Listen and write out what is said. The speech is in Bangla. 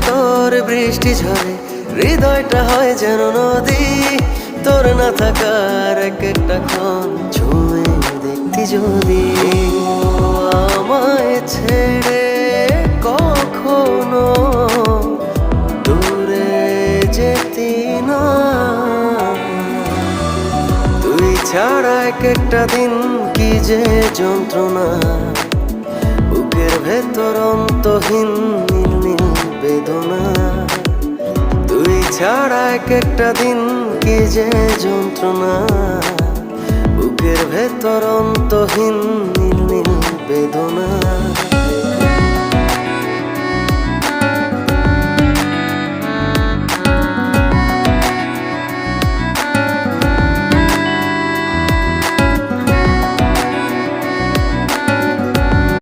তোর বৃষ্টি ঝরে হৃদয়টা হয় যেন নদী। তোর না থাকার এক একটা ক্ষণ ছুঁয়ে দেখতি যদি। আমায় ছেড়ে কখনো দূরে যেতি না। তুই ছাড়া এক একটা দিন কি যে যন্ত্রণা। বুকের ভেতর অন্তহীন নীল নীল বেদনা। তুই ছাড়া এক একটা দিন কি যে যন্ত্রণা। বুকের ভেতর অন্তহীন নীল নীল বেদনা।